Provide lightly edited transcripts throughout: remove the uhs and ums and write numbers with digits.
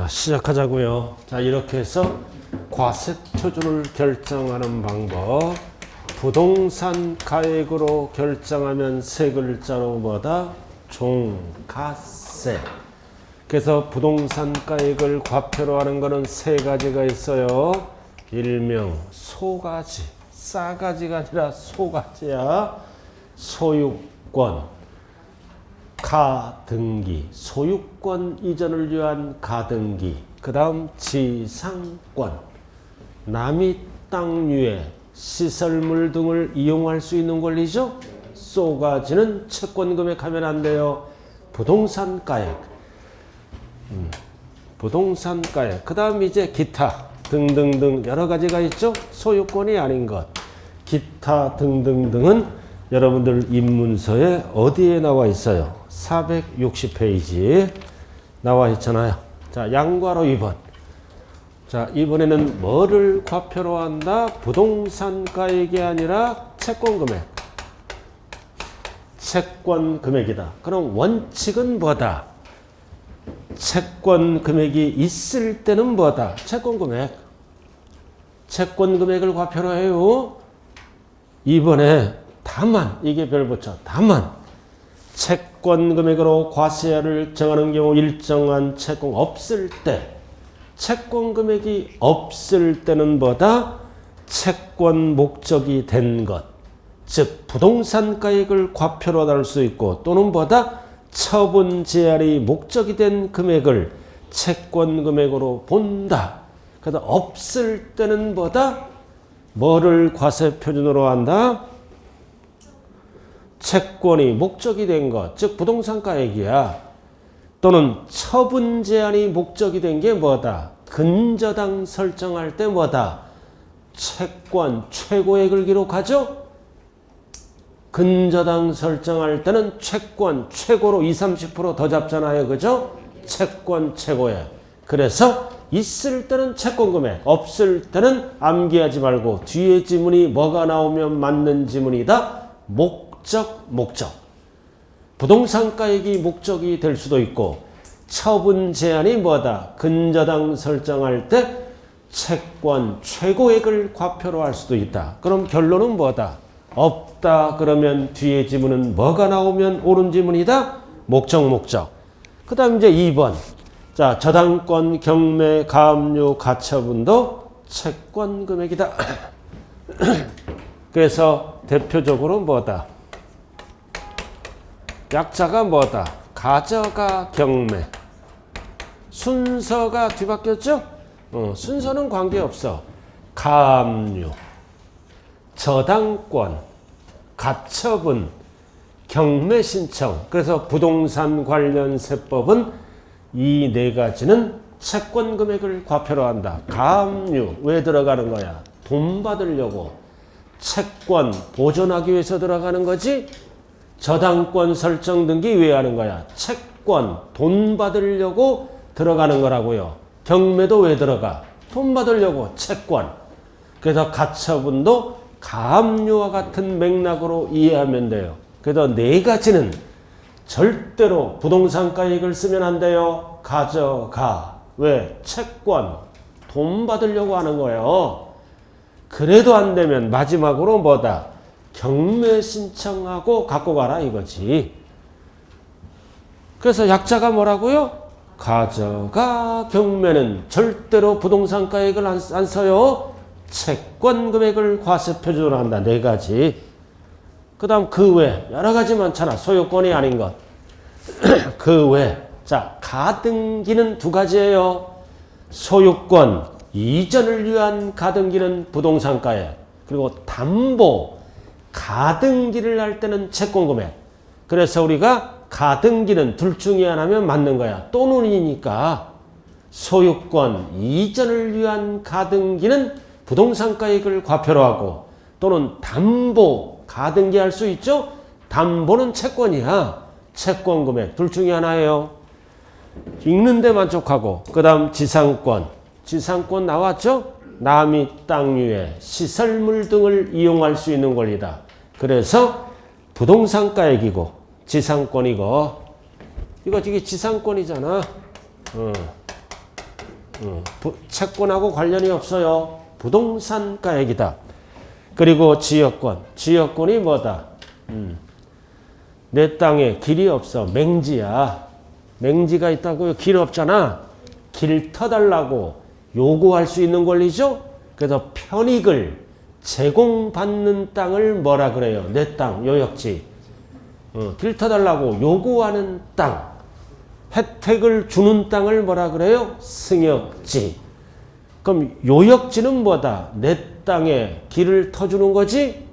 시작하자고요. 자, 이렇게 해서 과세 표준을 결정하는 방법. 부동산 가액으로 결정하면 세 글자로 뭐다? 종가세. 그래서 부동산 가액을 과표로 하는 거는 세 가지가 있어요. 일명 소가지, 싸가지가 아니라 소가지야. 소유권, 가등기, 소유권 이전을 위한 가등기. 그 다음 지상권, 남이 땅유에 시설물 등을 이용할 수 있는 권리죠. 쏘가지는 채권 금액하면 안 돼요. 부동산 가액, 부동산 가액. 그 다음 이제 기타 등등등 여러 가지가 있죠. 소유권이 아닌 것, 기타 등등등은 여러분들 입문서에 어디에 나와 있어요? 460페이지 나와 있잖아요. 자, 양괄호 2번. 자, 이번에는 뭐를 과표로 한다? 부동산 가액이 아니라 채권 금액. 채권 금액이다. 그럼 원칙은 뭐다? 채권 금액이 있을 때는 뭐다? 채권 금액. 채권 금액을 과표로 해요. 이번에 다만, 이게 별 붙여. 다만 채권 금액으로 과세를 정하는 경우 일정한 채권 없을 때, 채권 금액이 없을 때는 뭐다? 채권 목적이 된 것, 즉 부동산 가액을 과표로 할 수 있고, 또는 뭐다? 처분 제한이 목적이 된 금액을 채권 금액으로 본다. 그래서 없을 때는 뭐다? 뭐를 과세 표준으로 한다? 채권이 목적이 된 것, 즉 부동산 가액이야. 또는 처분 제한이 목적이 된 게 뭐다? 근저당 설정할 때 뭐다? 채권 최고액을 기록하죠? 근저당 설정할 때는 채권 최고로 20, 30% 더 잡잖아요. 그죠? 채권 최고액. 그래서 있을 때는 채권 금액, 없을 때는 암기하지 말고 뒤에 지문이 뭐가 나오면 맞는 지문이다? 목적. 부동산 가액이 목적이 될 수도 있고, 처분 제한이 뭐다? 근저당 설정할 때 채권 최고액을 과표로 할 수도 있다. 그럼 결론은 뭐다? 없다. 그러면 뒤에 지문은 뭐가 나오면 옳은 지문이다? 목적. 그 다음 이제 2번. 자, 저당권, 경매, 가압류, 가처분도 채권 금액이다. 그래서 대표적으로 뭐다? 약자가 뭐다? 가저가, 경매. 순서가 뒤바뀌었죠? 순서는 관계없어. 가압류, 저당권, 가처분, 경매 신청. 그래서 부동산 관련 세법은 이 네 가지는 채권 금액을 과표로 한다. 가압류 왜 들어가는 거야? 돈 받으려고. 채권 보존하기 위해서 들어가는 거지. 저당권 설정 등기 왜 하는 거야? 채권 돈 받으려고 들어가는 거라고요. 경매도 왜 들어가? 돈 받으려고. 채권. 그래서 가처분도 가압류와 같은 맥락으로 이해하면 돼요. 그래서 네 가지는 절대로 부동산 가액을 쓰면 안 돼요. 가져가. 왜? 채권 돈 받으려고 하는 거예요. 그래도 안 되면 마지막으로 뭐다? 경매 신청하고 갖고 가라 이거지. 그래서 약자가 뭐라고요? 가져가. 경매는 절대로 부동산 가액을 안 써요. 채권 금액을 과세 표준으로 한다. 네 가지. 그 다음 그 외 여러 가지 많잖아. 소유권이 아닌 것. 그 외. 자, 가등기는 두 가지예요. 소유권 이전을 위한 가등기는 부동산 가액. 그리고 담보 가등기를 할 때는 채권 금액. 그래서 우리가 가등기는 둘 중에 하나면 맞는 거야. 또는이니까 소유권 이전을 위한 가등기는 부동산 가액을 과표로 하고, 또는 담보 가등기 할 수 있죠? 담보는 채권이야. 채권 금액 둘 중에 하나예요. 읽는데 만족하고. 그 다음 지상권. 지상권 나왔죠? 남이 땅유에 시설물 등을 이용할 수 있는 권리다. 그래서 부동산 가액이고 지상권이고, 이게 지상권이잖아. 채권하고 관련이 없어요. 부동산가액이다. 그리고 지역권. 지역권이 뭐다? 내 땅에 길이 없어. 맹지야. 맹지가 있다고요. 길 없잖아. 길 터달라고 요구할 수 있는 권리죠. 그래서 편익을 제공받는 땅을 뭐라 그래요? 내 땅, 요역지. 길 터달라고 요구하는 땅. 혜택을 주는 땅을 뭐라 그래요? 승역지. 그럼 요역지는 뭐다? 내 땅에 길을 터주는 거지?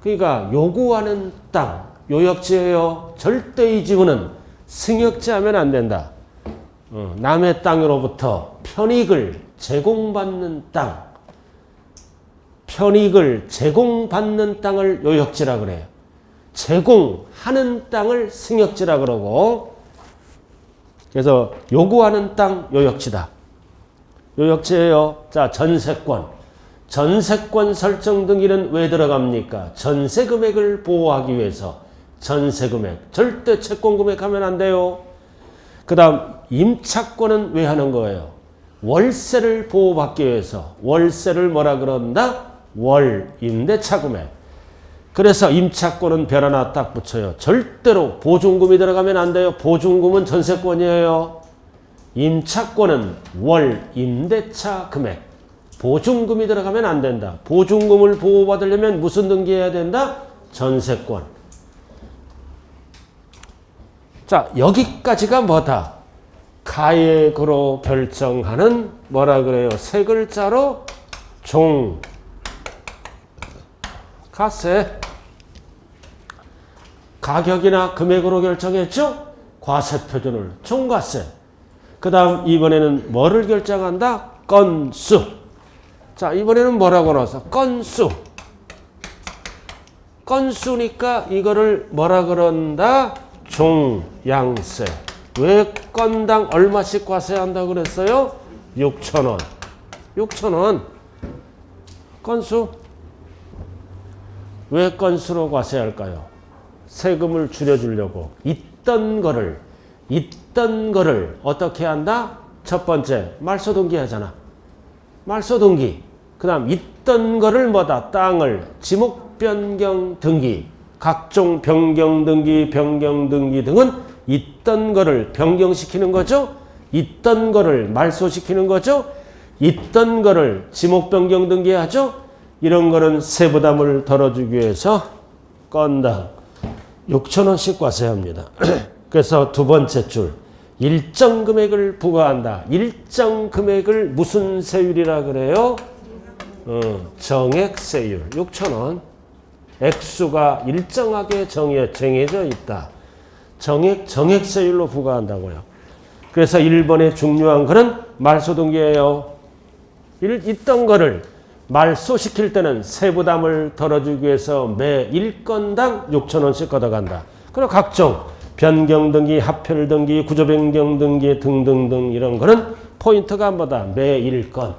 그러니까 요구하는 땅, 요역지예요. 절대 이 지구는 승역지 하면 안 된다. 남의 땅으로부터 편익을 제공받는 땅, 편익을 제공받는 땅을 요역지라 그래요. 제공하는 땅을 승역지라 그러고, 그래서 요구하는 땅 요역지다. 요역지예요. 자, 전세권. 전세권 설정 등기는 왜 들어갑니까? 전세 금액을 보호하기 위해서. 전세 금액. 절대 채권 금액하면 안 돼요. 그 다음 임차권은 왜 하는 거예요? 월세를 보호받기 위해서. 월세를 뭐라 그런다? 월 임대차 금액. 그래서 임차권은 별 하나 딱 붙여요. 절대로 보증금이 들어가면 안 돼요. 보증금은 전세권이에요. 임차권은 월 임대차 금액. 보증금이 들어가면 안 된다. 보증금을 보호받으려면 무슨 등기해야 된다? 전세권. 자, 여기까지가 뭐다? 가액으로 결정하는 뭐라 그래요? 세 글자로 종가세. 가격이나 금액으로 결정했죠? 과세표준을 종가세. 그 다음 이번에는 뭐를 결정한다? 건수. 자, 이번에는 뭐라고 나왔어? 건수. 건수니까 이거를 뭐라 그런다? 종양세. 왜 건당 얼마씩 과세한다고 그랬어요? 6,000원. 6,000원. 건수. 왜 건수로 과세할까요? 세금을 줄여주려고. 있던 거를 어떻게 한다? 첫 번째, 말소등기 하잖아. 말소등기. 그 다음, 있던 거를 뭐다? 땅을 지목 변경 등기. 각종 변경 등기 등은 있던 거를 변경시키는 거죠. 있던 거를 말소시키는 거죠. 있던 거를 지목 변경 등기하죠. 이런 거는 세부담을 덜어주기 위해서 건당 6,000원씩 과세합니다. 그래서 두 번째 줄, 일정 금액을 부과한다. 일정 금액을 무슨 세율이라 그래요? 정액세율 6,000원. 액수가 일정하게 정해져 있다. 정액세율로 부과한다고요. 그래서 1번의 중요한 거는 말소등기예요. 있던 거를 말소시킬 때는 세부담을 덜어주기 위해서 매 1건당 6,000원씩 걷어간다. 그리고 각종 변경등기, 합혈등기, 구조변경등기 등등등 이런 거는 포인트가 뭐다? 매 1건.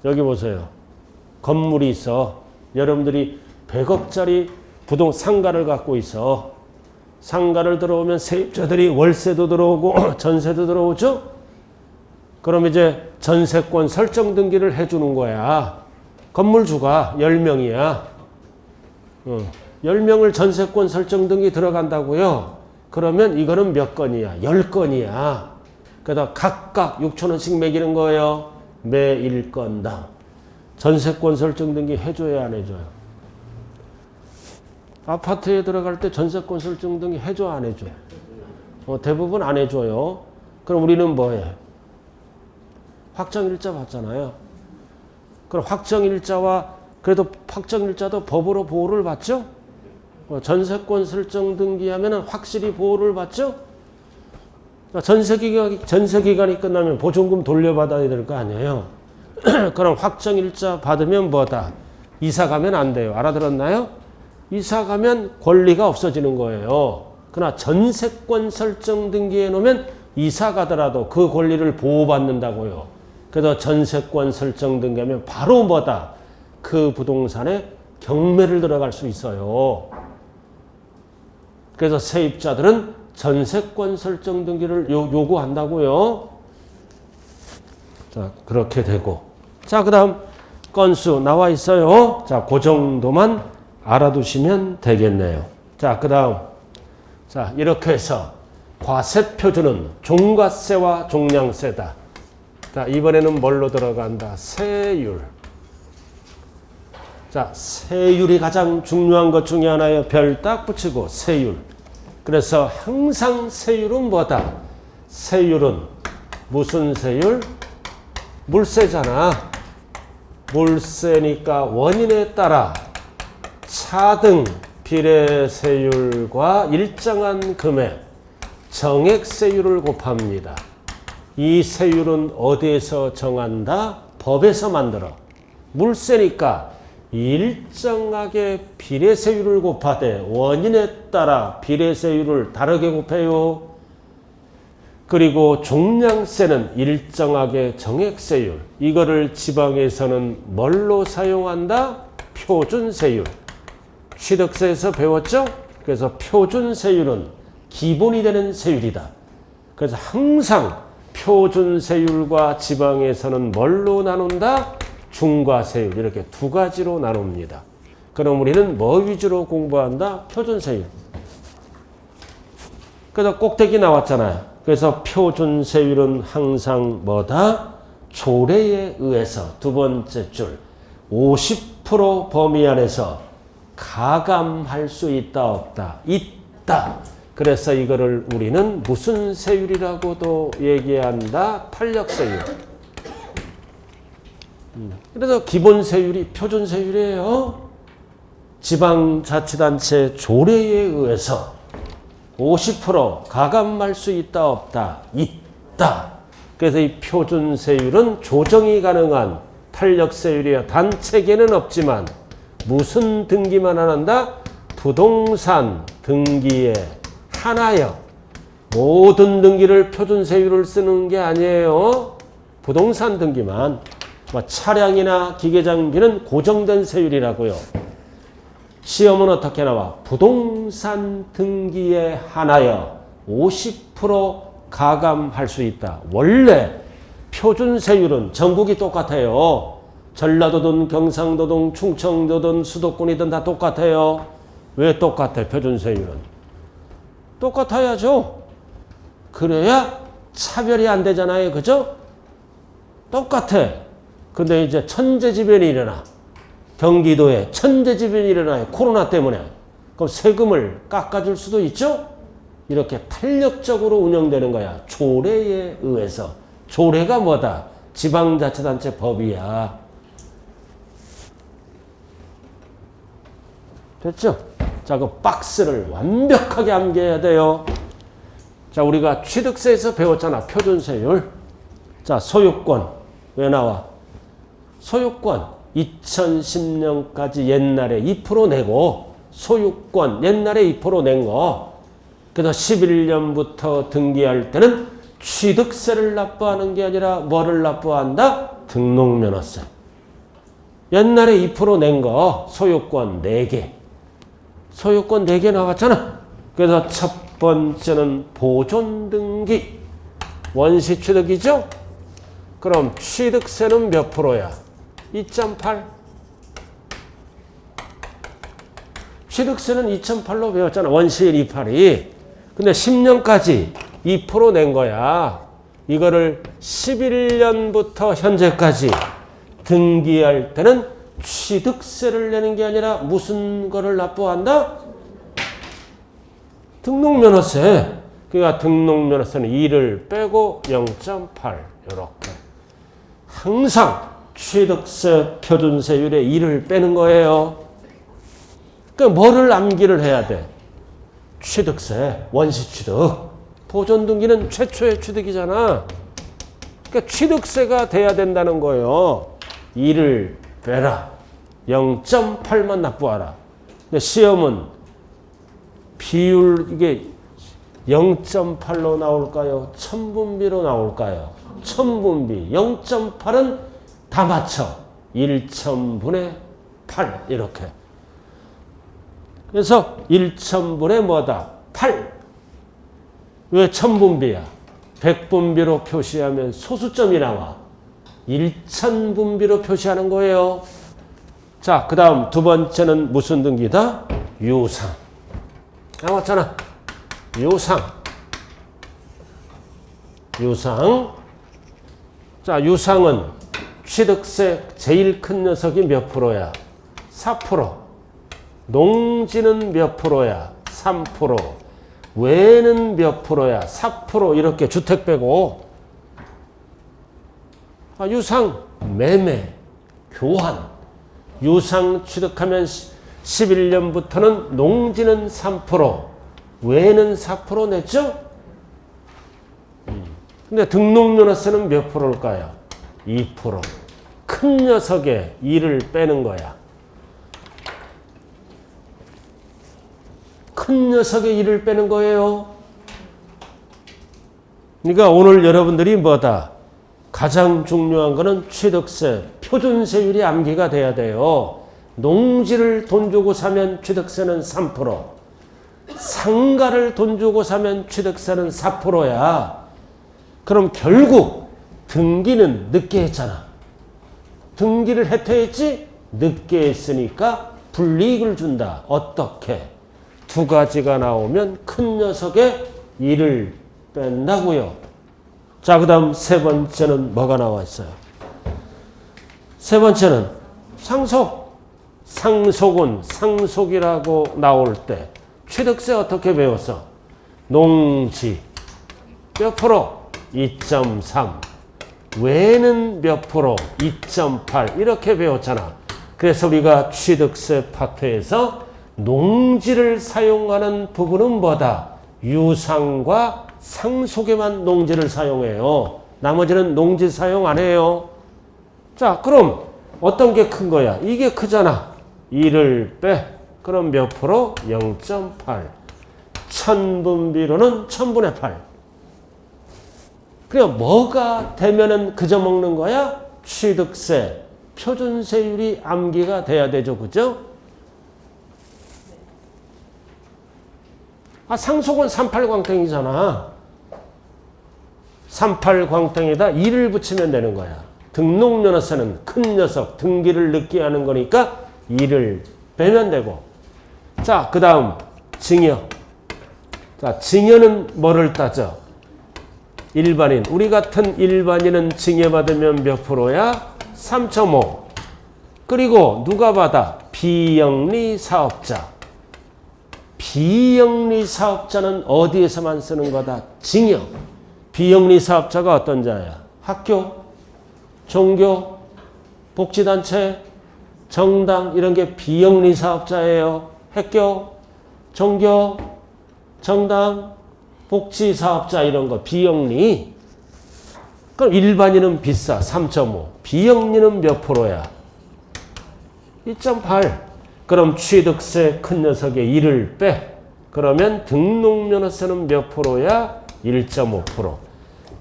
여기 보세요. 건물이 있어. 여러분들이 100억짜리 상가를 갖고 있어. 상가를 들어오면 세입자들이 월세도 들어오고 전세도 들어오죠? 그럼 이제 전세권 설정 등기를 해주는 거야. 건물주가 10명이야. 10명을 전세권 설정 등기 들어간다고요? 그러면 이거는 몇 건이야? 10건이야. 그래서 각각 6,000원씩 매기는 거예요. 매 1건당. 전세권 설정 등기 해줘야 안 해줘요? 아파트에 들어갈 때 전세권 설정 등기 해줘 안 해줘? 대부분 안 해줘요. 그럼 우리는 뭐해? 확정일자 받잖아요. 그럼 확정일자와 그래도 확정일자도 법으로 보호를 받죠? 전세권 설정 등기하면 확실히 보호를 받죠? 전세기간이 끝나면 보증금 돌려받아야 될 거 아니에요? 그럼 확정일자 받으면 뭐다? 이사 가면 안 돼요. 알아들었나요? 이사 가면 권리가 없어지는 거예요. 그러나 전세권 설정 등기해 놓으면 이사 가더라도 그 권리를 보호받는다고요. 그래서 전세권 설정 등기하면 바로 뭐다? 그 부동산에 경매를 들어갈 수 있어요. 그래서 세입자들은 전세권 설정 등기를 요구한다고요. 자, 그렇게 되고. 자, 그 다음 건수 나와 있어요. 자, 그 정도만 알아두시면 되겠네요. 자, 그 다음. 자, 이렇게 해서 과세표준은 종과세와 종량세다. 자, 이번에는 뭘로 들어간다? 세율. 자, 세율이 가장 중요한 것 중에 하나예요. 별 딱 붙이고 세율. 그래서 항상 세율은 뭐다? 세율은 무슨 세율? 물세잖아. 물세니까 원인에 따라 차등 비례세율과 일정한 금액 정액세율을 곱합니다. 이 세율은 어디에서 정한다? 법에서 만들어. 물세니까 일정하게 비례세율을 곱하되 원인에 따라 비례세율을 다르게 곱해요. 그리고 종량세는 일정하게 정액세율. 이거를 지방에서는 뭘로 사용한다? 표준세율. 취득세에서 배웠죠? 그래서 표준세율은 기본이 되는 세율이다. 그래서 항상 표준세율과 지방에서는 뭘로 나눈다? 중과세율. 이렇게 두 가지로 나눕니다. 그럼 우리는 뭐 위주로 공부한다? 표준세율. 그래서 꼭대기 나왔잖아요. 그래서 표준세율은 항상 뭐다? 조례에 의해서 두 번째 줄 50% 범위 안에서 가감할 수 있다 없다? 있다. 그래서 이거를 우리는 무슨 세율이라고도 얘기한다? 탄력세율. 그래서 기본세율이 표준세율이에요. 지방자치단체 조례에 의해서 50% 가감할 수 있다 없다? 있다. 그래서 이 표준세율은 조정이 가능한 탄력세율이야. 단체계는 없지만 무슨 등기만 한다? 부동산 등기에 하나여. 모든 등기를 표준세율을 쓰는 게 아니에요. 부동산 등기만. 차량이나 기계장비는 고정된 세율이라고요. 시험은 어떻게 나와? 부동산 등기에 한하여 50% 가감할 수 있다. 원래 표준세율은 전국이 똑같아요. 전라도든 경상도든 충청도든 수도권이든 다 똑같아요. 왜 똑같아? 표준세율은 똑같아야죠. 그래야 차별이 안 되잖아요. 그죠? 똑같아. 근데 이제 천재지변이 일어나. 경기도에 천재지변이 일어나요. 코로나 때문에. 그럼 세금을 깎아줄 수도 있죠? 이렇게 탄력적으로 운영되는 거야. 조례에 의해서. 조례가 뭐다? 지방자치단체 법이야. 됐죠? 자, 그 박스를 완벽하게 암기해야 돼요. 자, 우리가 취득세에서 배웠잖아. 표준세율. 자, 소유권. 왜 나와? 소유권. 2010년까지 옛날에 2% 내고 소유권 옛날에 2% 낸 거. 그래서 11년부터 등기할 때는 취득세를 납부하는 게 아니라 뭐를 납부한다? 등록면허세. 옛날에 2% 낸 거 소유권 4개. 소유권 4개 나왔잖아. 그래서 첫 번째는 보존등기. 원시취득이죠? 그럼 취득세는 몇 프로야? 2.8. 취득세는 2.8로 배웠잖아. 원시일 28이. 근데 10년까지 2% 낸 거야. 이거를 11년부터 현재까지 등기할 때는 취득세를 내는 게 아니라 무슨 거를 납부한다? 등록면허세. 그러니까 등록면허세는 2를 빼고 0.8 이렇게. 항상 취득세 표준세율에 2를 빼는 거예요. 그러니까 뭐를 암기를 해야 돼? 취득세, 원시취득. 보존등기는 최초의 취득이잖아. 그러니까 취득세가 돼야 된다는 거예요. 2를 빼라. 0.8만 납부하라. 근데 시험은 비율 이게 0.8로 나올까요? 천분비로 나올까요? 천분비. 0.8은 다 맞춰. 1천분의 8 이렇게. 그래서 1천분의 뭐다? 8. 왜 천분비야? 100분비로 표시하면 소수점이 나와. 일천분비로 표시하는 거예요. 자, 그 다음 두 번째는 무슨 등기다? 유상. 나왔잖아. 유상. 유상. 자, 유상은 취득세 제일 큰 녀석이 몇 프로야? 4%. 농지는 몇 프로야? 3%. 외는 몇 프로야? 4%. 이렇게 주택 빼고. 유상, 매매, 교환. 유상 취득하면 11년부터는 농지는 3%, 외는 4% 냈죠? 근데 등록면허세는 몇 프로일까요? 2%. 큰 녀석의 2를 빼는 거야. 큰 녀석의 2를 빼는 거예요. 그러니까 오늘 여러분들이 뭐다? 가장 중요한 거는 취득세, 표준세율이 암기가 돼야 돼요. 농지를 돈 주고 사면 취득세는 3%, 상가를 돈 주고 사면 취득세는 4%야. 그럼 결국 등기는 늦게 했잖아. 등기를 해태했지? 늦게 했으니까 불이익을 준다. 어떻게? 두 가지가 나오면 큰 녀석의 1을 뺀다고요. 자, 그 다음 세 번째는 뭐가 나와 있어요? 세 번째는 상속. 상속은 상속이라고 나올 때 취득세 어떻게 배웠어? 농지 몇 프로? 2.3. 외는 몇 프로? 2.8. 이렇게 배웠잖아. 그래서 우리가 취득세 파트에서 농지를 사용하는 부분은 뭐다? 유상과 상속에만 농지를 사용해요. 나머지는 농지 사용 안 해요. 자, 그럼 어떤 게 큰 거야? 이게 크잖아. 2를 빼. 그럼 몇 프로? 0.8. 천분비로는 1000분의 8. 그래, 뭐가 되면은 그저 먹는 거야? 취득세, 표준세율이 암기가 돼야 되죠. 그죠? 상속은 38광땡이잖아. 38광땡에다 2를 붙이면 되는 거야. 등록면허세는 큰 녀석, 등기를 늦게 하는 거니까 2를 빼면 되고. 자, 그 다음 증여. 자, 증여는 뭐를 따져? 일반인. 우리 같은 일반인은 증여받으면 몇 프로야? 3.5. 그리고 누가 받아? 비영리 사업자. 비영리 사업자는 어디에서만 쓰는 거다? 증여. 비영리 사업자가 어떤 자야? 학교, 종교, 복지단체, 정당 이런 게 비영리 사업자예요. 학교, 종교, 정당, 복지사업자 이런 거 비영리. 그럼 일반인은 비싸 3.5. 비영리는 몇 프로야? 2.8. 그럼 취득세 큰 녀석의 1을 빼. 그러면 등록면허세는 몇 프로야? 1.5%.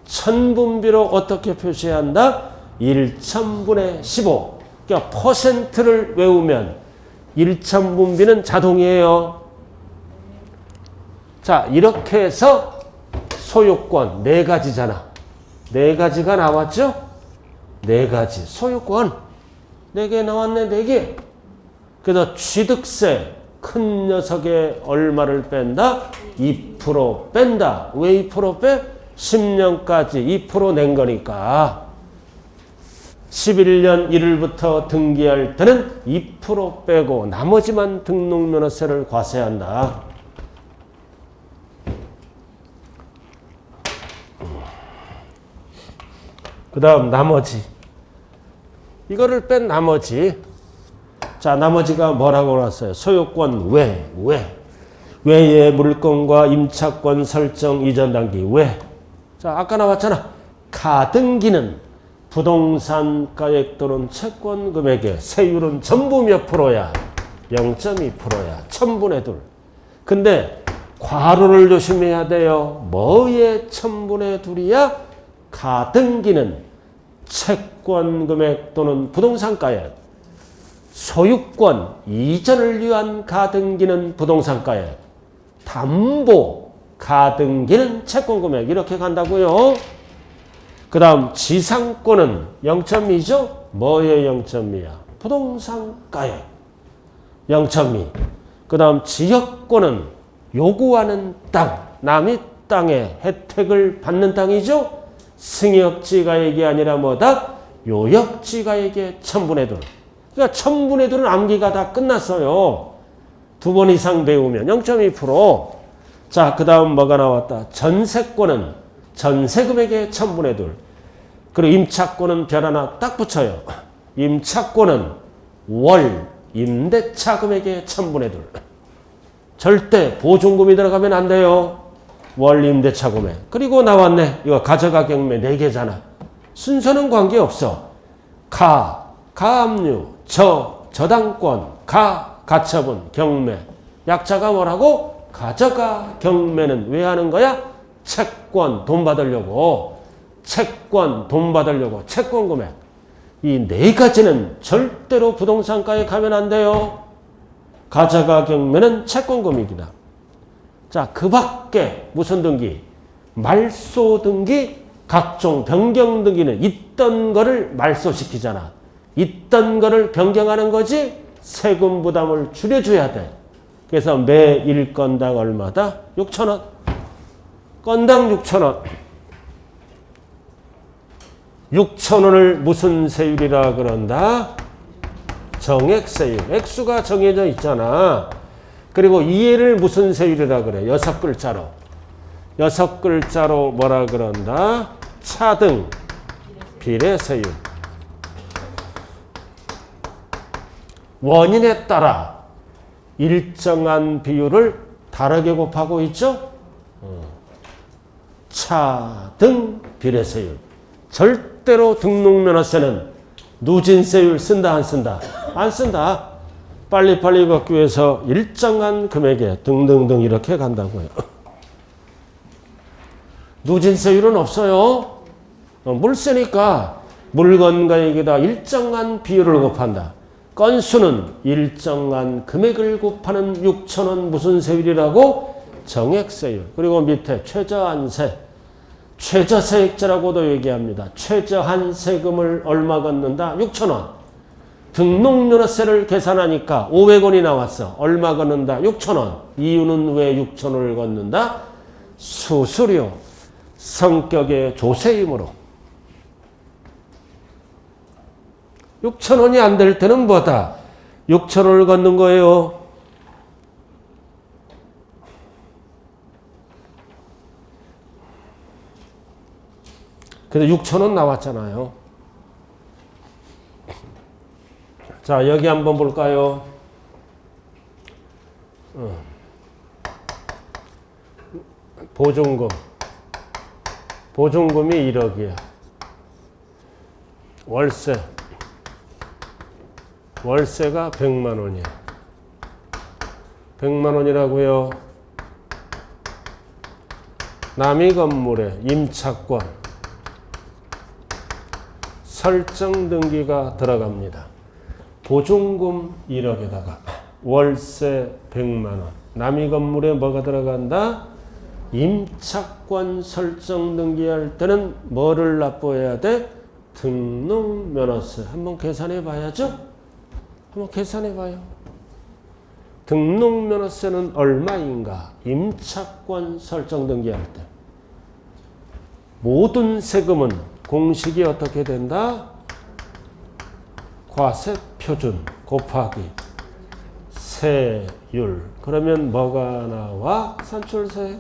천분비로 어떻게 표시해야 한다? 1천분의 15. 그러니까 퍼센트를 외우면 1천분비는 자동이에요. 자, 이렇게 해서 소유권 4가지잖아. 4가지가 나왔죠? 4가지. 소유권 4개 나왔네. 4개. 그래서 취득세 큰 녀석에 얼마를 뺀다? 2% 뺀다. 왜 2% 빼? 10년까지 2% 낸 거니까. 11년 1일부터 등기할 때는 2% 빼고 나머지만 등록면허세를 과세한다. 그 다음 나머지. 이거를 뺀 나머지. 자, 나머지가 뭐라고 나왔어요? 소유권 외의 물건과 임차권 설정 이전 단기 외. 자, 아까 나왔잖아. 가등기는 부동산 가액 또는 채권 금액의 세율은 전부 몇 프로야? 0.2%야. 1000분의 2. 근데 괄호를 조심해야 돼요. 뭐의 1000분의 2이야? 가등기는 채권 금액 또는 부동산 가액. 소유권 이전을 위한 가등기는 부동산 가액. 담보 가등기는 채권 금액. 이렇게 간다고요. 그 다음 지상권은 0.2죠? 뭐의 0.2야? 부동산가액 0.2. 그 다음 지역권은 요구하는 땅, 남의 땅에 혜택을 받는 땅이죠? 승역지가액이 아니라 뭐다? 요역지가액의 1000분의 2. 그러니까 1000분의 2는 암기가 다 끝났어요. 2번 이상 배우면 0.2%. 자, 그 다음 뭐가 나왔다? 전세권은 전세금액의 1000분의 2. 그리고 임차권은 별 하나 딱 붙여요. 임차권은 월 임대차 금액의 1000분의 2. 절대 보증금이 들어가면 안 돼요. 월 임대차 금액. 그리고 나왔네. 이거 가져가 경매 4개잖아. 순서는 관계없어. 가압류, 저당권, 가처분, 경매. 약자가 뭐라고? 가져가 경매는 왜 하는 거야? 채권 돈 받으려고. 채권 돈 받으려고. 채권 금액. 이 4가지는 절대로 부동산가에 가면 안 돼요. 가져가 경매는 채권 금액이다. 자, 그 밖에 무슨 등기? 말소 등기, 각종 변경 등기는 있던 거를 말소시키잖아. 있던 거를 변경하는 거지 세금 부담을 줄여줘야 돼. 그래서 매 1건당 얼마다? 6,000원. 건당 6,000원. 6,000원을 무슨 세율이라 그런다? 정액세율. 액수가 정해져 있잖아. 그리고 이해를 무슨 세율이라 그래? 6글자로. 6글자로 뭐라 그런다? 차등 비례세율. 원인에 따라 일정한 비율을 다르게 곱하고 있죠? 차등 비례세율. 절대로 등록면허세는 누진세율 쓴다 안 쓴다? 안 쓴다. 빨리빨리 걷기 위해서 일정한 금액에 등등등 이렇게 간다고요. 누진세율은 없어요. 물세니까 물건가액에다 일정한 비율을 곱한다. 건수는 일정한 금액을 곱하는 6,000원 무슨 세율이라고? 정액세율. 그리고 밑에 최저한세. 최저세액자라고도 얘기합니다. 최저한 세금을 얼마 걷는다? 6,000원. 등록면허세를 계산하니까 500원이 나왔어. 얼마 걷는다? 6,000원. 이유는 왜 6,000원을 걷는다? 수수료, 성격의 조세이므로. 6,000원이 안 될 때는 뭐다? 6,000원을 걷는 거예요. 근데 6,000원 나왔잖아요. 자, 여기 한번 볼까요? 보증금. 보증금이 1억이야. 월세. 월세가 100만 원이야. 100만 원이라고요. 남의 건물에 임차권. 설정 등기가 들어갑니다. 보증금 1억에다가 월세 100만 원. 남의 건물에 뭐가 들어간다? 임차권 설정 등기할 때는 뭐를 납부해야 돼? 등록면허세. 한번 계산해 봐야죠? 한번 계산해 봐요. 등록면허세는 얼마인가? 임차권 설정 등기할 때. 모든 세금은 공식이 어떻게 된다? 과세표준 곱하기 세율. 그러면 뭐가 나와? 산출세.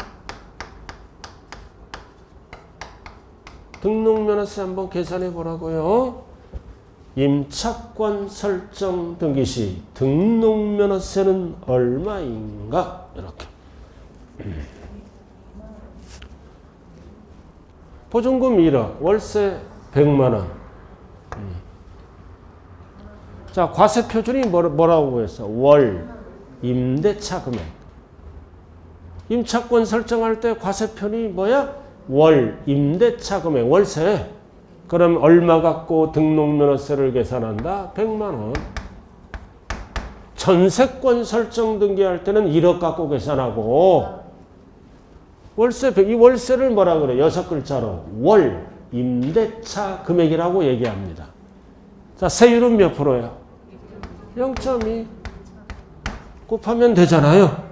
등록면허세 한번 계산해 보라고요. 임차권 설정 등기 시 등록면허세는 얼마인가? 이렇게. 보증금 1억, 월세 100만 원. 자, 과세표준이 뭐라고 했어? 월 임대차 금액. 임차권 설정할 때 과세표준이 뭐야? 월 임대차 금액, 월세. 그럼 얼마 갖고 등록면허세를 계산한다? 100만 원. 전세권 설정 등기할 때는 1억 갖고 계산하고, 월세, 이 월세를 뭐라 그래? 6글자로 월 임대차 금액이라고 얘기합니다. 자, 세율은 몇 프로예요? 0.2 곱하면 되잖아요.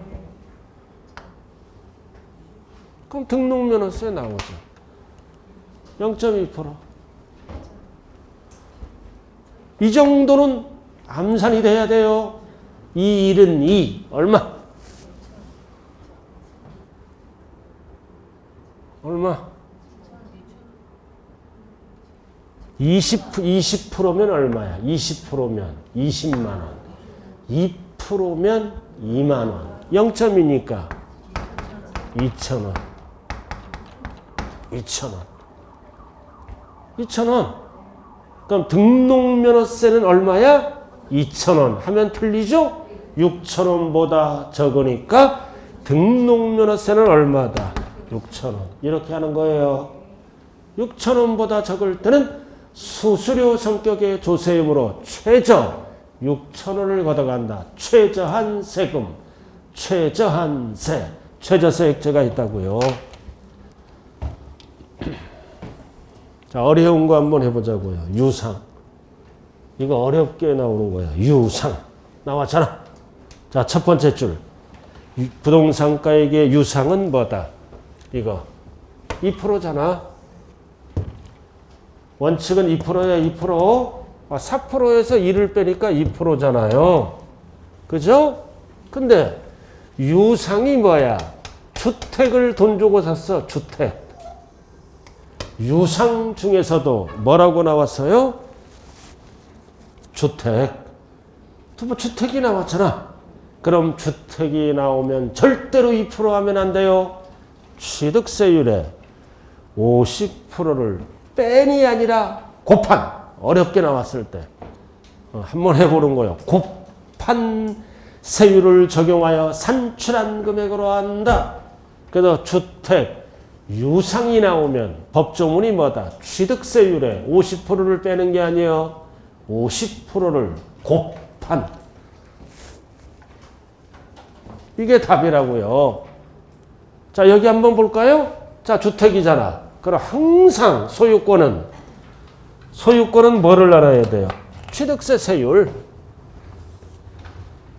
그럼 등록면허세 나오죠. 0.2%. 이 정도는 암산이 돼야 돼요. 이 일은 얼마? 얼마? 20%면 얼마야? 20%면 20만 원. 2%면 2만 원. 0.2니까 2,000원. 2,000원. 2,000원. 그럼 등록면허세는 얼마야? 2,000원 하면 틀리죠? 6,000원보다 적으니까 등록면허세는 얼마다? 6,000원. 이렇게 하는 거예요. 6,000원보다 적을 때는 수수료 성격의 조세이므로 최저 6,000원을 걷어간다. 최저한 세금, 최저한세, 최저세 액제가 있다고요. 자, 어려운 거 한번 해보자고요. 유상. 이거 어렵게 나오는 거야. 유상. 나왔잖아. 자, 첫 번째 줄. 부동산가액의 유상은 뭐다? 이거 2%잖아. 원칙은 2%야, 2%. 4%에서 2를 빼니까 2%잖아요. 그죠? 근데 유상이 뭐야? 주택을 돈 주고 샀어. 주택. 유상 중에서도 뭐라고 나왔어요? 주택. 두 번 주택이 나왔잖아. 그럼 주택이 나오면 절대로 2% 하면 안 돼요. 취득세율의 50%를 뺀이 아니라 곱한. 어렵게 나왔을 때 한번 해보는 거예요. 곱한 세율을 적용하여 산출한 금액으로 한다. 그래서 주택 유상이 나오면 법조문이 뭐다? 취득세율의 50%를 빼는 게 아니에요. 50%를 곱한. 이게 답이라고요. 자, 여기 한번 볼까요? 자, 주택이잖아. 그럼 항상 소유권은 뭐를 알아야 돼요? 취득세 세율.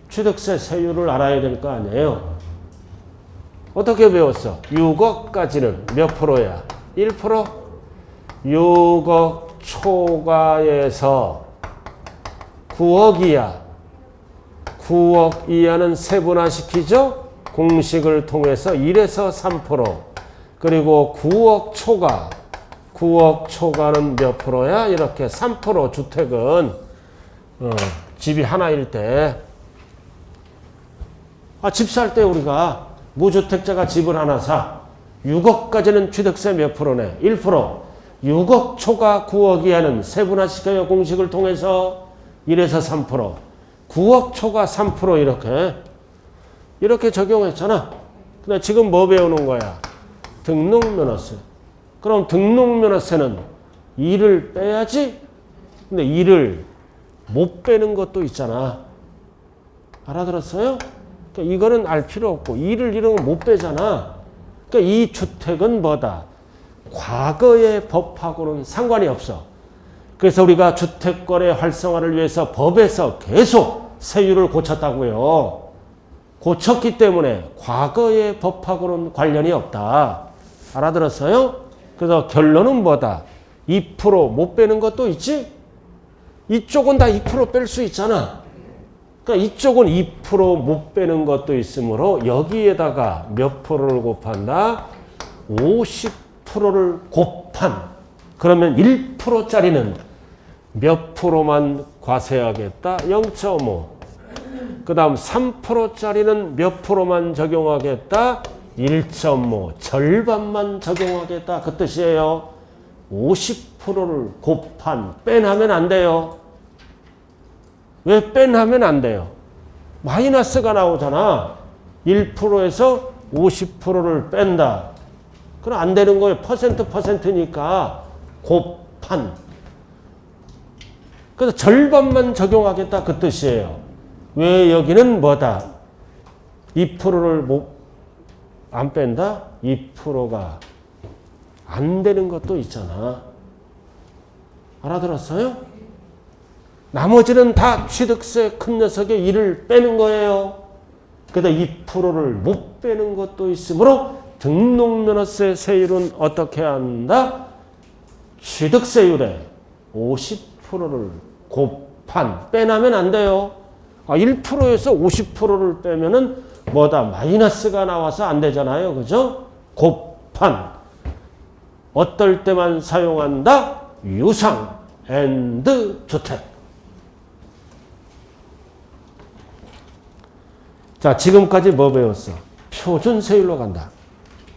취득세 세율을 알아야 될 거 아니에요. 어떻게 배웠어? 6억까지는 몇 프로야? 1%? 6억 초과에서 9억 이하. 9억 이하는 세분화시키죠? 공식을 통해서 1에서 3%. 그리고 9억 초과. 9억 초과는 몇 프로야? 이렇게 3% 주택은 집이 하나일 때 집 살 때 우리가 무주택자가 집을 하나 사. 6억까지는 취득세 몇 프로네? 1%. 6억 초과 9억 이하는 세분화시켜요. 공식을 통해서 1에서 3%. 9억 초과 3% 이렇게 적용했잖아. 근데 지금 뭐 배우는 거야? 등록면허세. 그럼 등록면허세는 2를 빼야지. 근데 2를 못 빼는 것도 있잖아. 알아들었어요? 그러니까 이거는 알 필요 없고 2를 이런 건 못 빼잖아. 그러니까 이 주택은 뭐다? 과거의 법하고는 상관이 없어. 그래서 우리가 주택거래 활성화를 위해서 법에서 계속 세율을 고쳤다고요. 고쳤기 때문에 과거의 법하고는 관련이 없다. 알아들었어요? 그래서 결론은 뭐다? 2% 못 빼는 것도 있지? 이쪽은 다 2% 뺄 수 있잖아. 그러니까 이쪽은 2% 못 빼는 것도 있으므로 여기에다가 몇 프로를 곱한다? 50%를 곱한. 그러면 1%짜리는 몇 프로만 과세하겠다? 0.5. 그 다음 3%짜리는 몇 프로만 적용하겠다? 1.5. 절반만 적용하겠다. 그 뜻이에요. 50%를 곱한. 뺀하면 안 돼요. 왜 뺀하면 안 돼요? 마이너스가 나오잖아. 1%에서 50%를 뺀다. 그럼 안 되는 거예요. 퍼센트니까 곱한. 그래서 절반만 적용하겠다. 그 뜻이에요. 왜 여기는 뭐다? 2%를 안 뺀다? 2%가 안 되는 것도 있잖아. 알아들었어요? 나머지는 다 취득세 큰 녀석의 1을 빼는 거예요. 그래서 2%를 못 빼는 것도 있으므로 등록면허세 세율은 어떻게 한다? 취득세율의 50%를 곱한 빼나면 안 돼요. 1%에서 50%를 빼면은 뭐다? 마이너스가 나와서 안 되잖아요. 그죠? 곱한. 어떨 때만 사용한다? 유상 앤드 주택. 자, 지금까지 뭐 배웠어? 표준세율로 간다.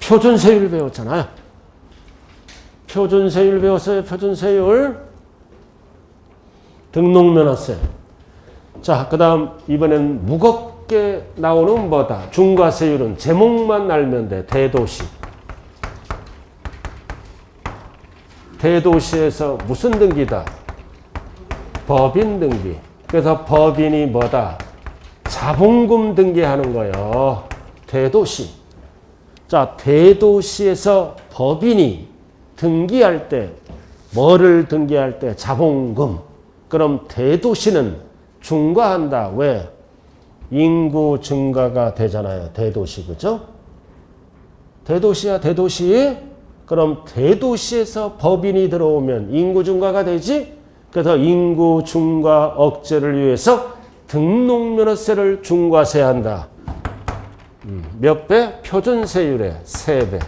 표준세율 배웠잖아요. 표준세율 배웠어요. 표준세율. 등록면허세. 자, 그 다음 이번엔 무겁게 나오는 뭐다? 중과세율은 제목만 알면 돼. 대도시. 대도시에서 무슨 등기다? 법인 등기. 그래서 법인이 뭐다? 자본금 등기하는 거예요. 대도시. 자, 대도시에서 법인이 등기할 때, 뭐를 등기할 때? 자본금. 그럼 대도시는 중과한다. 왜? 인구 증가가 되잖아요. 대도시. 그죠? 대도시야, 대도시. 그럼 대도시에서 법인이 들어오면 인구 증가가 되지? 그래서 인구 증가 억제를 위해서 등록면허세를 중과세한다. 몇 배? 표준세율의 3배.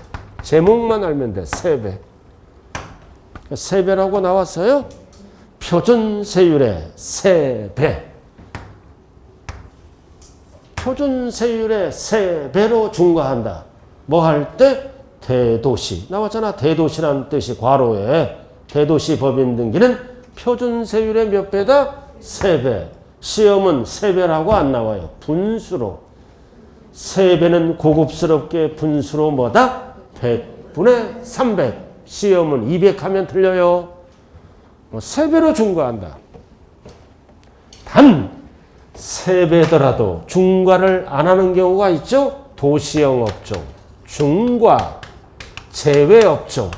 제목만 알면 돼. 3배. 3배라고 나왔어요? 표준세율의 3배. 표준세율의 3배로 중과한다. 뭐 할 때? 대도시. 나왔잖아. 대도시라는 뜻이 괄호에. 대도시 법인 등기는 표준세율의 몇 배다? 3배. 시험은 3배라고 안 나와요. 분수로. 3배는 고급스럽게 분수로 뭐다? 100분의 300. 시험은 200 하면 틀려요. 3배로 중과한다. 단 3배더라도 중과를 안 하는 경우가 있죠. 도시형 업종, 중과, 제외 업종.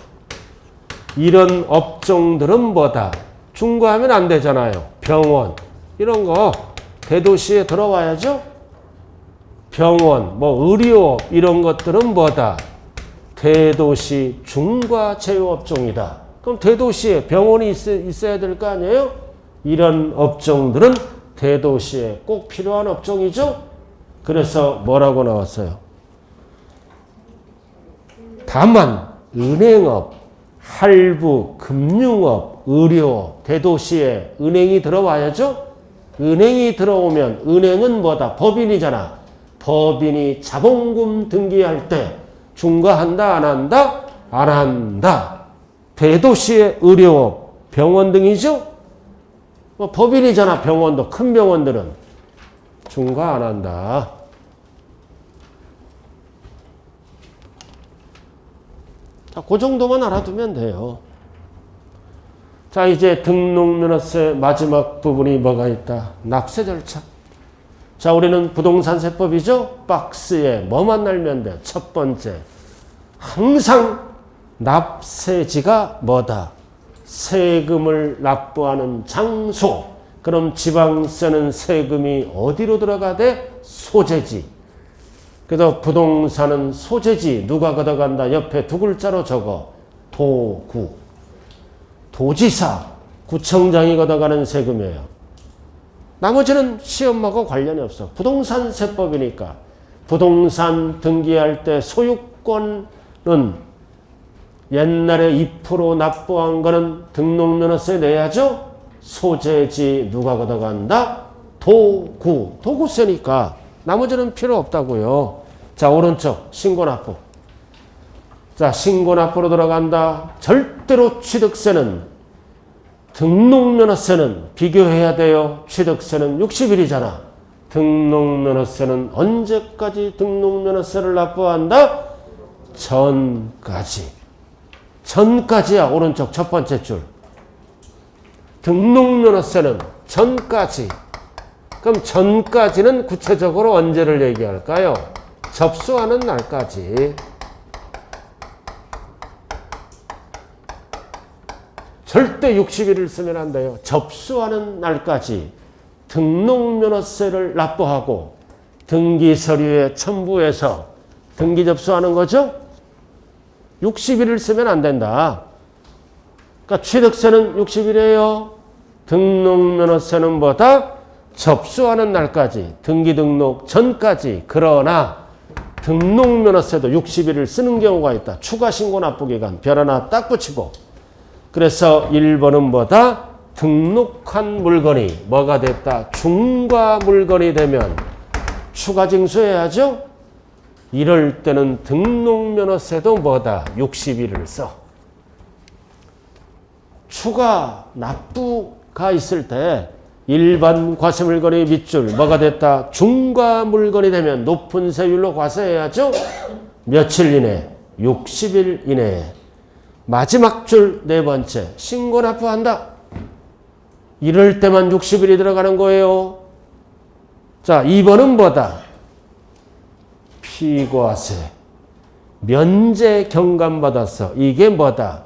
이런 업종들은 뭐다? 중과하면 안 되잖아요. 병원 이런 거 대도시에 들어와야죠. 병원, 뭐 의료업 이런 것들은 뭐다? 대도시 중과 제외 업종이다. 그럼 대도시에 병원이 있어야 될 거 아니에요? 이런 업종들은 대도시에 꼭 필요한 업종이죠. 그래서 뭐라고 나왔어요? 다만 은행업, 할부, 금융업, 의료업, 대도시에 은행이 들어와야죠. 은행이 들어오면 은행은 뭐다? 법인이잖아. 법인이 자본금 등기할 때 중과한다, 안 한다? 안 한다. 대도시의 의료업, 병원 등이죠. 법인이잖아. 병원도, 큰 병원들은 중과 안 한다. 자, 그 정도만 알아두면 돼요. 자, 이제 등록면허세 마지막 부분이 뭐가 있다? 납세 절차. 자, 우리는 부동산세법이죠? 박스에 뭐만 알면 돼? 첫 번째, 항상 납세지가 뭐다? 세금을 납부하는 장소. 그럼 지방세는 세금이 어디로 들어가대? 소재지. 그래서 부동산은 소재지. 누가 걷어간다? 옆에 두 글자로 적어. 도구. 도지사, 구청장이 걷어가는 세금이에요. 나머지는 시험하고 관련이 없어. 부동산 세법이니까. 부동산 등기할 때 소유권은 옛날에 2% 납부한 거는 등록면허세 내야죠. 소재지 누가 걷어간다? 도구. 도구세니까 나머지는 필요 없다고요. 자, 오른쪽 신고납부. 자, 신고납부로 들어간다. 절대로 취득세는 등록면허세는 비교해야 돼요. 취득세는 60일이잖아. 등록면허세는 언제까지 등록면허세를 납부한다? 전까지. 전까지야. 오른쪽 첫 번째 줄. 등록면허세는 전까지. 그럼 전까지는 구체적으로 언제를 얘기할까요? 접수하는 날까지. 절대 60일을 쓰면 안 돼요. 접수하는 날까지 등록면허세를 납부하고 등기서류에 첨부해서 등기 접수하는 거죠. 60일을 쓰면 안 된다. 그러니까 취득세는 60일이에요. 등록면허세는 뭐다? 접수하는 날까지, 등기 등록 전까지. 그러나 등록면허세도 60일을 쓰는 경우가 있다. 추가신고 납부기간 별 하나 딱 붙이고. 그래서 1번은 뭐다? 등록한 물건이 뭐가 됐다? 중과 물건이 되면 추가 징수해야죠. 이럴 때는 등록면허세도 뭐다? 60일을 써. 추가 납부가 있을 때 일반 과세물건의 밑줄 뭐가 됐다? 중과 물건이 되면 높은 세율로 과세해야죠. 며칠 이내? 60일 이내에. 마지막 줄 네 번째 신고 납부한다. 이럴 때만 60일이 들어가는 거예요. 자, 2번은 뭐다? 피과세. 면제 경감받았어. 이게 뭐다?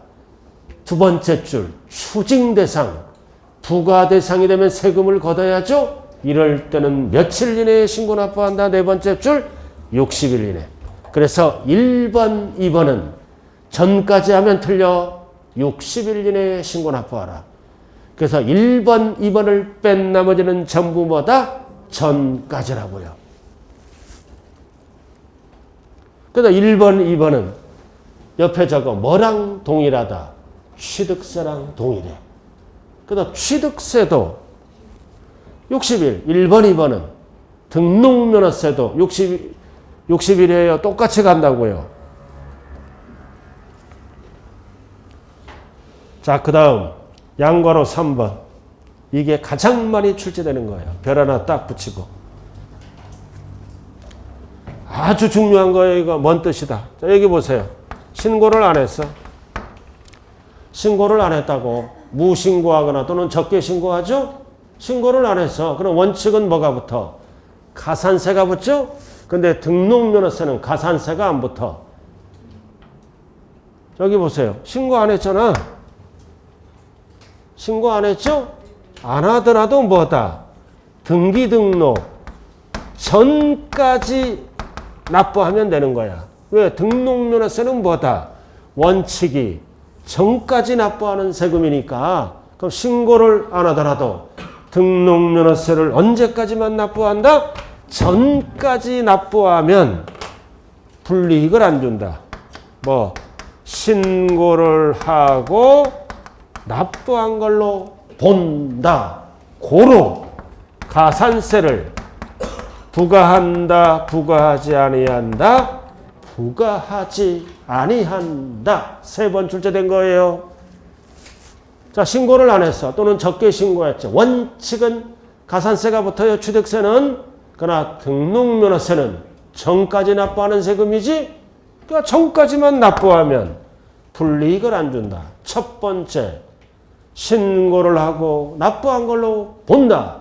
두 번째 줄 추징 대상. 부과 대상이 되면 세금을 걷어야죠. 이럴 때는 며칠 이내에 신고 납부한다. 네 번째 줄 60일 이내. 그래서 1번, 2번은 전까지 하면 틀려. 60일 이내에 신고 납부하라. 그래서 1번, 2번을 뺀 나머지는 전부 뭐다? 전까지라고요. 그래서 1번, 2번은 옆에 적어 뭐랑 동일하다? 취득세랑 동일해. 그래서 취득세도 60일, 1번, 2번은 등록면허세도 60일이에요. 똑같이 간다고요. 자, 그 다음 양괄호 3번. 이게 가장 많이 출제되는 거예요. 별 하나 딱 붙이고. 아주 중요한 거예요. 이거 뭔 뜻이다. 자, 여기 보세요. 신고를 안 했어. 신고를 안 했다고. 무신고하거나 또는 적게 신고하죠? 신고를 안 했어. 그럼 원칙은 뭐가 붙어? 가산세가 붙죠? 근데 등록면허세는 가산세가 안 붙어. 여기 보세요. 신고 안 했잖아. 신고 안 했죠? 안 하더라도 뭐다? 등기 등록 전까지 납부하면 되는 거야. 왜? 등록면허세는 뭐다? 원칙이 전까지 납부하는 세금이니까. 그럼 신고를 안 하더라도 등록면허세를 언제까지만 납부한다? 전까지 납부하면 불이익을 안 준다. 뭐 신고를 하고 납부한 걸로 본다. 고로 가산세를 부과한다. 부과하지 아니한다. 부과하지 아니한다. 세 번 출제된 거예요. 자, 신고를 안 했어. 또는 적게 신고했죠. 원칙은 가산세가 붙어요. 취득세는. 그러나 등록면허세는 전까지 납부하는 세금이지. 그러니까 전까지만 납부하면 불이익을 안 준다. 첫 번째, 신고를 하고 납부한 걸로 본다.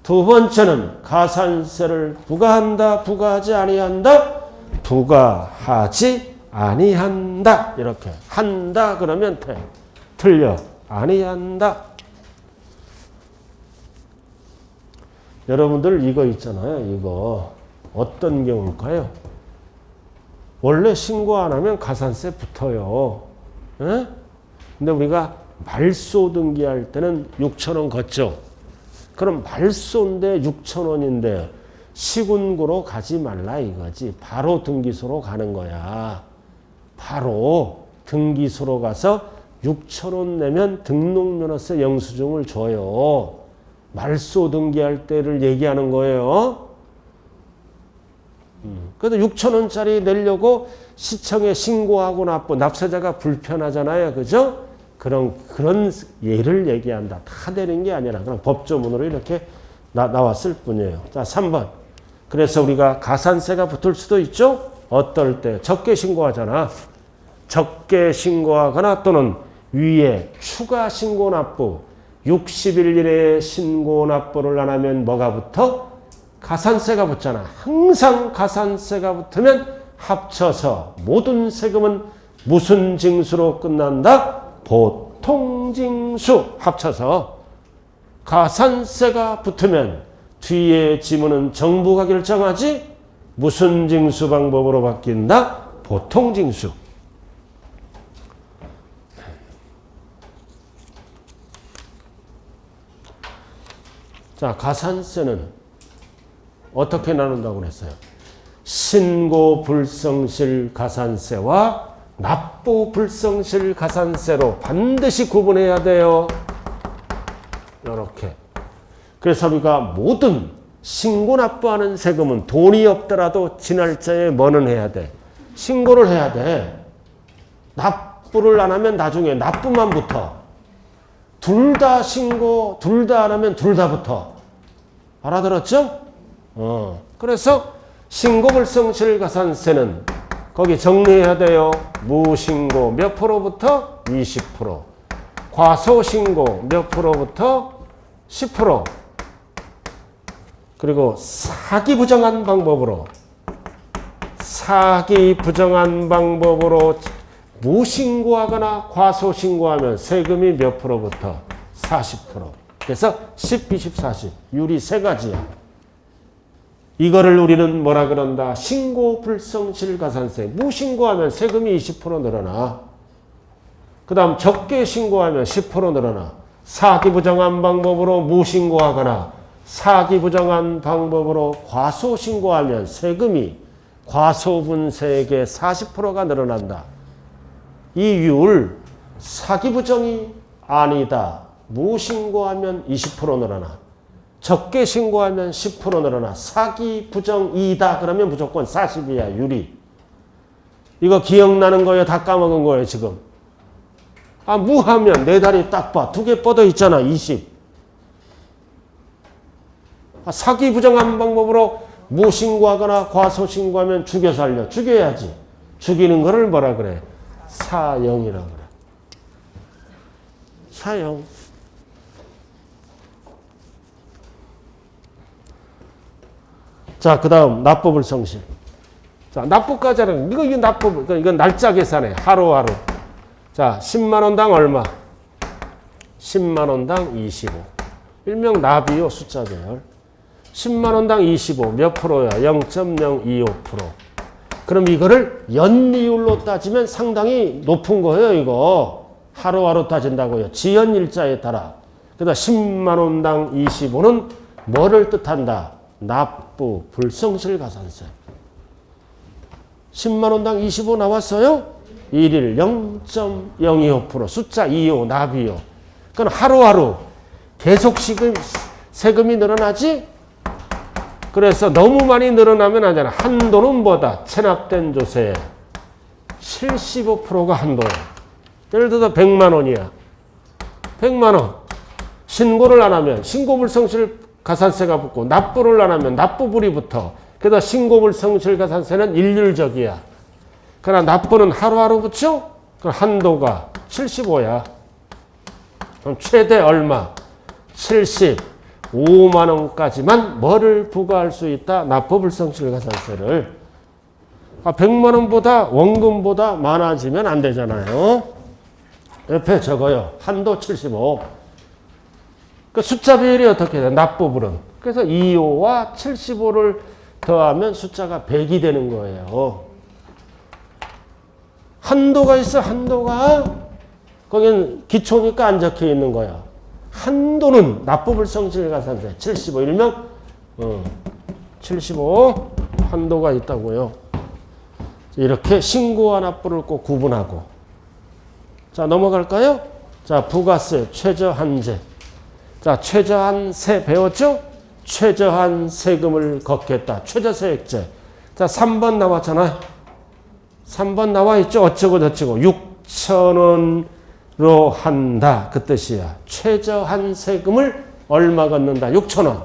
두 번째는 가산세를 부과한다. 부과하지 아니한다. 부과하지 아니한다. 이렇게 한다 그러면 돼. 틀려. 아니한다. 여러분들 이거 있잖아요. 이거 어떤 경우일까요? 원래 신고 안 하면 가산세 붙어요. 에? 근데 우리가 말소 등기할 때는 6,000원 걷죠. 그럼 말소인데 6,000원인데 시군구로 가지 말라 이거지. 바로 등기소로 가는 거야. 바로 등기소로 가서 6,000원 내면 등록면허세 영수증을 줘요. 말소 등기할 때를 얘기하는 거예요. 그래도 6,000원짜리 내려고 시청에 신고하고 납세자가 불편하잖아요. 그죠? 그런 예를 얘기한다. 다 되는 게 아니라 그냥 법조문으로 이렇게 나왔을 뿐이에요. 자, 3번. 그래서 우리가 가산세가 붙을 수도 있죠? 어떨 때? 적게 신고하잖아. 적게 신고하거나 또는 위에 추가 신고 납부 60일 이내에 신고 납부를 안 하면 뭐가 붙어? 가산세가 붙잖아. 항상 가산세가 붙으면 합쳐서 모든 세금은 무슨 징수로 끝난다? 보통징수 합쳐서 가산세가 붙으면 뒤에 지문은 정부가 결정하지 무슨 징수 방법으로 바뀐다? 보통징수. 자, 가산세는 어떻게 나눈다고 했어요? 신고 불성실 가산세와 납부 불성실 가산세로 반드시 구분해야 돼요. 이렇게. 그래서 우리가 모든 신고 납부하는 세금은 돈이 없더라도 지날짜에 뭐는 해야 돼? 신고를 해야 돼. 납부를 안 하면 나중에 납부만 붙어. 둘 다 신고, 둘 다 안 하면 둘 다 붙어. 알아들었죠? 그래서 신고불성실 가산세는 거기 정리해야 돼요. 무신고 몇 프로부터? 20%. 과소신고 몇 프로부터? 10%. 그리고 사기 부정한 방법으로 무신고하거나 과소신고하면 세금이 몇 프로부터? 40%. 그래서 10, 20, 40. 유리 세 가지야. 이거를 우리는 뭐라 그런다? 신고불성실가산세. 무신고하면 세금이 20% 늘어나. 그 다음 적게 신고하면 10% 늘어나. 사기부정한 방법으로 무신고하거나 사기부정한 방법으로 과소신고하면 세금이 과소분세액의 40%가 늘어난다. 이 율 사기부정이 아니다. 무신고하면 20% 늘어나. 적게 신고하면 10% 늘어나. 사기부정이다. 그러면 무조건 40이야. 율이. 이거 기억나는 거예요? 다 까먹은 거예요 지금? 무하면 내 다리 딱 봐. 두 개 뻗어 있잖아. 20. 사기부정한 방법으로 무신고하거나 과소신고하면 죽여 살려. 죽여야지. 죽이는 거를 뭐라 그래? 사형이라 그래. 사형. 자, 그 다음 납부불성실. 자, 납부까지 하는 이거 납부. 이건 날짜 계산해. 하루하루. 자, 10만 원당 얼마? 10만 원당 25. 일명 납이요. 숫자 배열. 10만 원당 25. 몇 프로야? 0.025%. 그럼 이거를 연이율로 따지면 상당히 높은 거예요. 이거. 하루하루 따진다고요. 지연일자에 따라. 그러다 10만 원당 25는 뭐를 뜻한다? 납부 불성실 가산세. 10만 원당 25 나왔어요? 1일 0.025%. 숫자 25 납이요. 그건 하루하루 계속 세금이 늘어나지? 그래서 너무 많이 늘어나면 안 되잖아. 한도는 뭐다? 체납된 조세의 75%가 한도야. 예를 들어서 100만 원이야. 100만 원. 신고를 안 하면 신고불성실 가산세가 붙고 납부를 안 하면 납부불이 붙어. 그래서 신고불성실 가산세는 일률적이야. 그러나 납부는 하루하루 붙죠? 그럼 한도가 75야. 그럼 최대 얼마? 75만 원까지만 뭐를 부과할 수 있다? 납부불성실 가산세를. 100만 원보다 원금보다 많아지면 안 되잖아요. 옆에 적어요. 한도 75. 그 숫자 비율이 어떻게 돼? 납부불은. 그래서 25와 75를 더하면 숫자가 100이 되는 거예요. 한도가 있어. 한도가. 거긴 기초니까 안 적혀 있는 거야. 한도는 납부불성실 가산세 75. 일명 75 한도가 있다고요. 이렇게 신고와 납부를 꼭 구분하고. 자, 넘어갈까요? 자, 부가세 최저한제. 자, 최저한세 배웠죠? 최저한 세금을 걷겠다. 최저세액제. 자, 3번 나왔잖아요. 3번 나와 있죠? 어쩌고 저쩌고. 6,000원으로 한다. 그 뜻이야. 최저한 세금을 얼마 걷는다? 6,000원.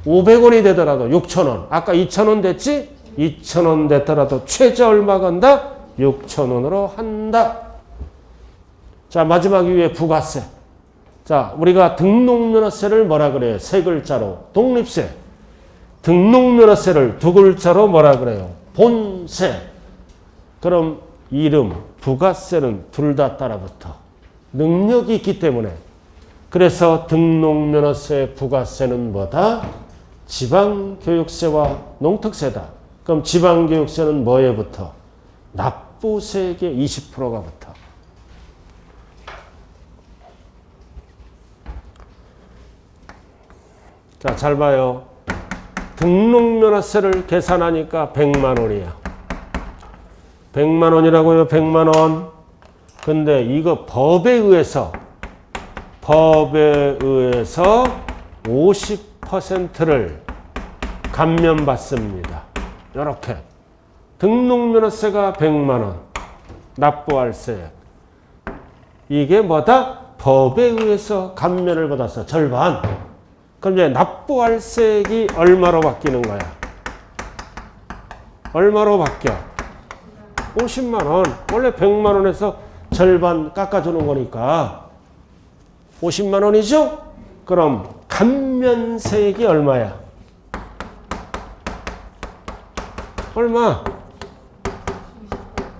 500원이 되더라도 6,000원. 아까 2,000원 됐지? 2,000원 됐더라도 최저 얼마 건다? 6,000원으로 한다. 자, 마지막 위에 부가세. 자, 우리가 등록면허세를 뭐라 그래요? 세 글자로. 독립세. 등록면허세를 두 글자로 뭐라 그래요? 본세. 그럼 이름, 부가세는 둘 다 따라붙어. 능력이 있기 때문에. 그래서 등록면허세, 부가세는 뭐다? 지방교육세와 농특세다. 그럼 지방교육세는 뭐에 붙어? 납부세액의 20%가 붙어. 자, 잘 봐요. 등록면허세를 계산하니까 100만 원이야. 100만 원이라고요, 100만 원. 근데 이거 법에 의해서 50%를 감면받습니다. 이렇게. 등록면허세가 100만 원. 납부할세. 이게 뭐다? 법에 의해서 감면을 받아서 절반. 그럼 이제 납부할세액이 얼마로 바뀌는 거야? 얼마로 바뀌어? 50만 원. 원래 100만 원에서 절반 깎아주는 거니까 50만 원이죠? 그럼 감면세액이 얼마야? 얼마?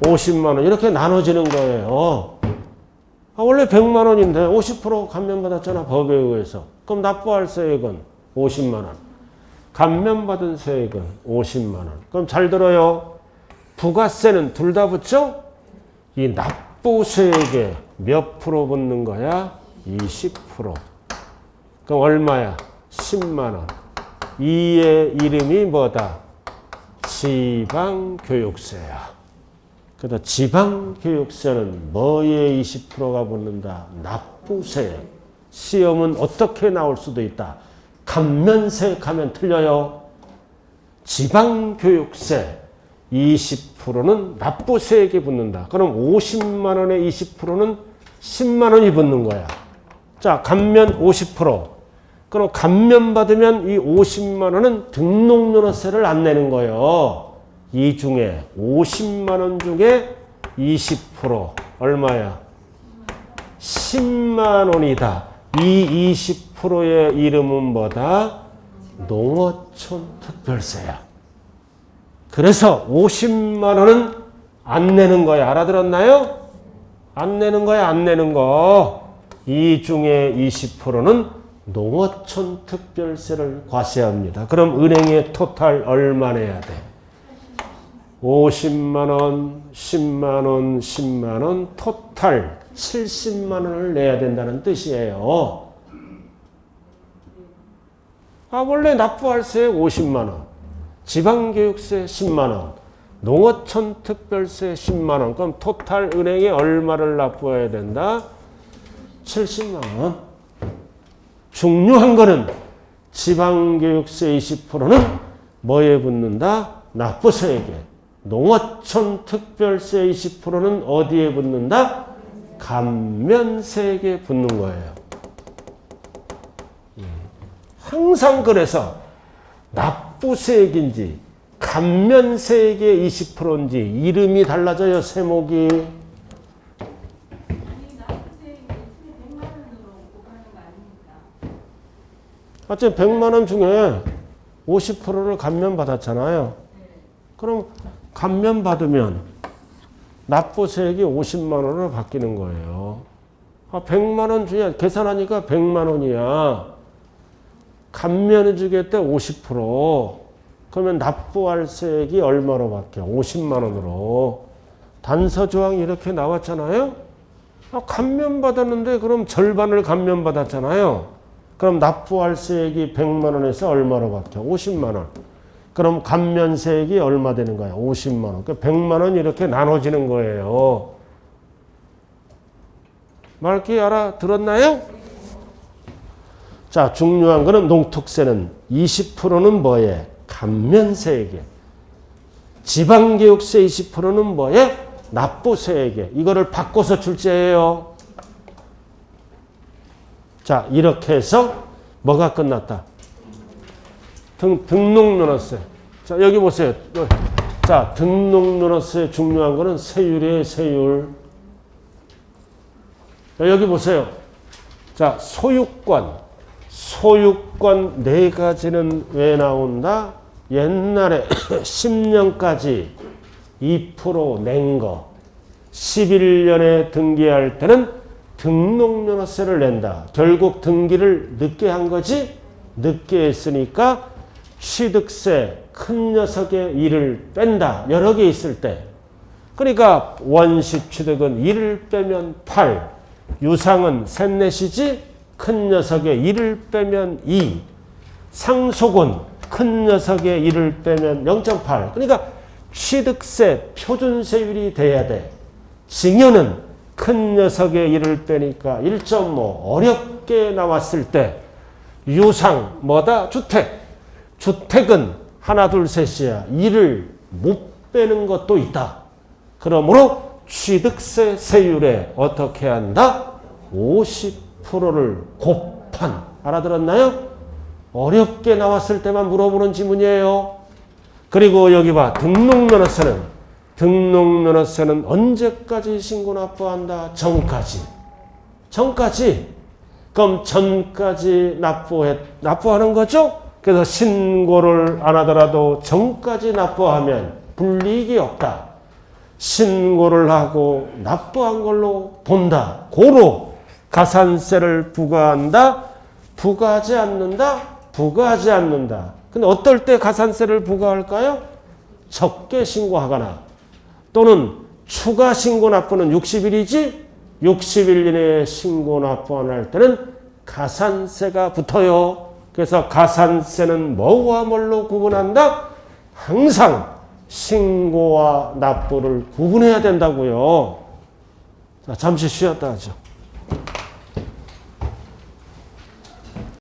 50만 원. 이렇게 나눠지는 거예요. 원래 100만 원인데 50% 감면받았잖아, 법에 의해서. 그럼 납부할 세액은 50만 원. 감면받은 세액은 50만 원. 그럼 잘 들어요. 부가세는 둘 다 붙죠? 이 납부세액에 몇 프로 붙는 거야? 20%. 그럼 얼마야? 10만 원. 이의 이름이 뭐다? 지방교육세야. 그래서 지방교육세는 뭐에 20%가 붙는다? 납부세액. 시험은 어떻게 나올 수도 있다. 감면세 가면 틀려요. 지방교육세 20%는 납부세액이 붙는다. 그럼 50만 원의 20%는 10만 원이 붙는 거야. 자, 감면 50%. 그럼 감면 받으면 이 50만 원은 등록면허세를 안 내는 거예요. 이 중에 50만 원 중에 20% 얼마야? 10만 원이다. 이 20%의 이름은 뭐다? 농어촌 특별세야. 그래서 50만 원은 안 내는 거야. 알아들었나요? 안 내는 거야, 안 내는 거. 이 중에 20%는 농어촌 특별세를 과세합니다. 그럼 은행에 토탈 얼마 내야 돼? 50만 원, 10만 원, 10만 원, 토탈 70만 원을 내야 된다는 뜻이에요. 원래 납부할세 50만 원, 지방교육세 10만 원, 농어촌 특별세 10만 원. 그럼 토탈 은행에 얼마를 납부해야 된다? 70만 원. 중요한 거는 지방교육세 20%는 뭐에 붙는다? 납부세액에. 농어촌 특별세 20%는 어디에 붙는다? 감면세액에 붙는 거예요. 항상 그래서 납부세액인지 감면세액의 20%인지 이름이 달라져요, 세목이. 어쨌든 100만 원 중에 50%를 감면받았잖아요. 그럼 감면받으면 납부세액이 50만 원으로 바뀌는 거예요. 100만 원 중에 계산하니까 100만 원이야. 감면해 주겠대 50%. 그러면 납부할 세액이 얼마로 바뀌어? 50만 원으로. 단서 조항이 이렇게 나왔잖아요. 감면받았는데 그럼 절반을 감면받았잖아요. 그럼 납부할 세액이 100만 원에서 얼마로 바뀌어? 50만 원. 그럼 감면세액이 얼마 되는 거야? 50만 원. 그러니까 100만 원 이렇게 나눠지는 거예요. 말기 알아들었나요? 자, 중요한 거는 농특세는 20%는 뭐에? 감면세액에. 지방교육세 20%는 뭐에? 납부세액에. 이거를 바꿔서 출제해요. 자, 이렇게 해서 뭐가 끝났다? 등록면허세. 자, 여기 보세요. 자, 등록면허세 중요한 거는 세율이에요, 세율. 자, 여기 보세요. 자, 소유권. 소유권 네 가지는 왜 나온다? 옛날에 10년까지 2% 낸 거. 11년에 등기할 때는 등록면허세를 낸다. 결국 등기를 늦게 한 거지? 늦게 했으니까 취득세 큰 녀석의 1을 뺀다. 여러 개 있을 때. 그러니까 원시 취득은 1을 빼면 8. 유상은 셋넷이지? 큰 녀석의 1을 빼면 2. 상속은 큰 녀석의 1을 빼면 0.8. 그러니까 취득세 표준세율이 돼야 돼. 증여는 큰 녀석의 1을 빼니까 1.5. 어렵게 나왔을 때 유상 뭐다? 주택. 주택은 하나 둘 셋이야. 1을 못 빼는 것도 있다. 그러므로 취득세 세율에 어떻게 한다? 50%를 곱한. 알아들었나요? 어렵게 나왔을 때만 물어보는 지문이에요. 그리고 여기 봐. 등록면허세는 언제까지 신고 납부한다? 전까지. 전까지. 그럼 전까지 납부하는 거죠? 그래서 신고를 안 하더라도 전까지 납부하면 불이익이 없다. 신고를 하고 납부한 걸로 본다. 고로 가산세를 부과한다. 부과하지 않는다. 부과하지 않는다. 근데 어떨 때 가산세를 부과할까요? 적게 신고하거나 또는 추가 신고 납부는 60일이지 60일 이내에 신고 납부 안 할 때는 가산세가 붙어요. 그래서 가산세는 뭐와 뭘로 구분한다? 항상 신고와 납부를 구분해야 된다고요. 자, 잠시 쉬었다 하죠.